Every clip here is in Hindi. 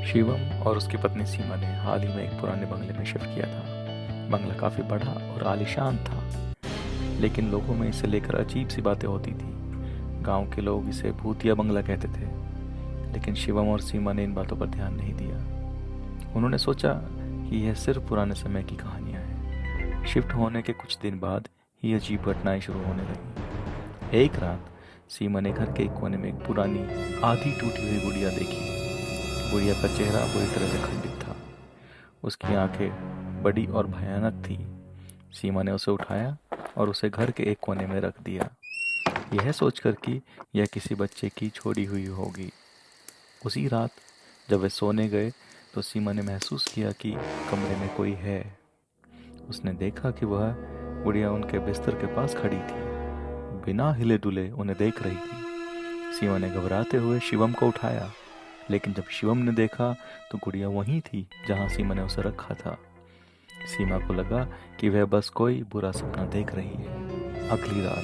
शिवम और उसकी पत्नी सीमा ने हाल ही में एक पुराने बंगले में शिफ्ट किया था। बंगला काफ़ी बड़ा और आलीशान था, लेकिन लोगों में इसे लेकर अजीब सी बातें होती थी। गांव के लोग इसे भूतिया बंगला कहते थे, लेकिन शिवम और सीमा ने इन बातों पर ध्यान नहीं दिया। उन्होंने सोचा कि यह सिर्फ पुराने समय की कहानियां हैं। शिफ्ट होने के कुछ दिन बाद ही अजीब घटनाएं शुरू होने लगी। एक रात सीमा ने घर के एक कोने में एक पुरानी आधी टूटी हुई गुड़िया देखी। गुड़िया का चेहरा बुरी तरह से खंडित था। उसकी आंखें बड़ी और भयानक थी। सीमा ने उसे उठाया और उसे घर के एक कोने में रख दिया, यह सोचकर कि यह किसी बच्चे की छोड़ी हुई होगी। उसी रात जब वे सोने गए तो सीमा ने महसूस किया कि कमरे में कोई है। उसने देखा कि वह गुड़िया उनके बिस्तर के पास खड़ी थी, बिना हिले डुले उन्हें देख रही थी। सीमा ने घबराते हुए शिवम को उठाया, लेकिन जब शिवम ने देखा तो गुड़िया वहीं थी जहां सीमा ने उसे रखा था। सीमा को लगा कि वह बस कोई बुरा सपना देख रही है। अगली रात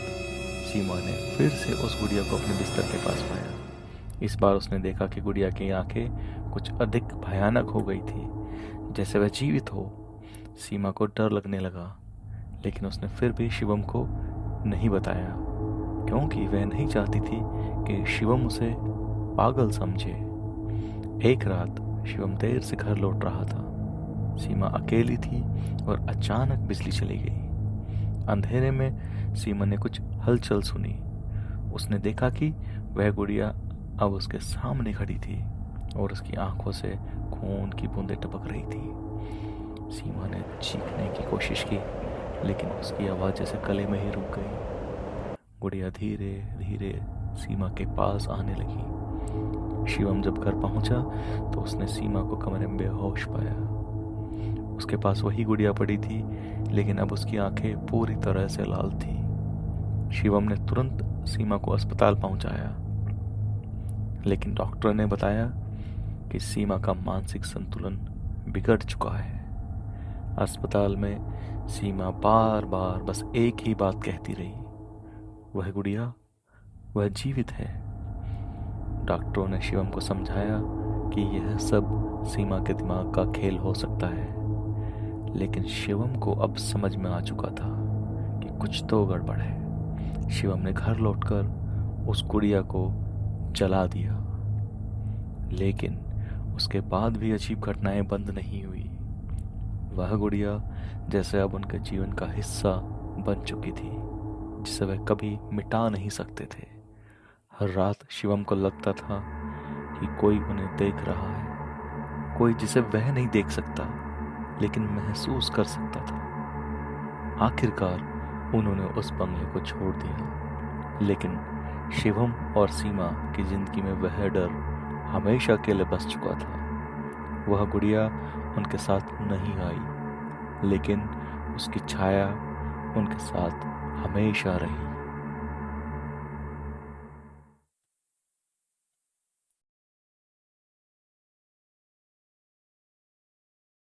सीमा ने फिर से उस गुड़िया को अपने बिस्तर के पास पाया। इस बार उसने देखा कि गुड़िया की आंखें कुछ अधिक भयानक हो गई थी, जैसे वह जीवित हो। सीमा को डर लगने लगा, लेकिन उसने फिर भी शिवम को नहीं बताया, क्योंकि वह नहीं चाहती थी कि शिवम उसे पागल समझे। एक रात शिवम देर से घर लौट रहा था। सीमा अकेली थी और अचानक बिजली चली गई। अंधेरे में सीमा ने कुछ हलचल सुनी। उसने देखा कि वह गुड़िया अब उसके सामने खड़ी थी और उसकी आंखों से खून की बूंदें टपक रही थी। सीमा ने चीखने की कोशिश की, लेकिन उसकी आवाज जैसे गले में ही रुक गई। गुड़िया धीरे धीरे सीमा के पास आने लगी। शिवम जब घर पहुंचा तो उसने सीमा को कमरे में बेहोश पाया। उसके पास वही गुड़िया पड़ी थी, लेकिन अब उसकी आंखें पूरी तरह से लाल थी। शिवम ने तुरंत सीमा को अस्पताल पहुंचाया, लेकिन डॉक्टर ने बताया कि सीमा का मानसिक संतुलन बिगड़ चुका है। अस्पताल में सीमा बार बार बस एक ही बात कहती रही, वह गुड़िया, वह जीवित है। डॉक्टरों ने शिवम को समझाया कि यह सब सीमा के दिमाग का खेल हो सकता है, लेकिन शिवम को अब समझ में आ चुका था कि कुछ तो गड़बड़ है। शिवम ने घर लौटकर उस गुड़िया को जला दिया, लेकिन उसके बाद भी अजीब घटनाएं बंद नहीं हुई। वह गुड़िया जैसे अब उनके जीवन का हिस्सा बन चुकी थी, जिसे वह कभी मिटा नहीं सकते थे। हर रात शिवम को लगता था कि कोई उन्हें देख रहा है, कोई जिसे वह नहीं देख सकता लेकिन महसूस कर सकता था। आखिरकार उन्होंने उस बंगले को छोड़ दिया, लेकिन शिवम और सीमा की जिंदगी में वह डर हमेशा के लिए बस चुका था। वह गुड़िया उनके साथ नहीं आई, लेकिन उसकी छाया उनके साथ हमेशा रही।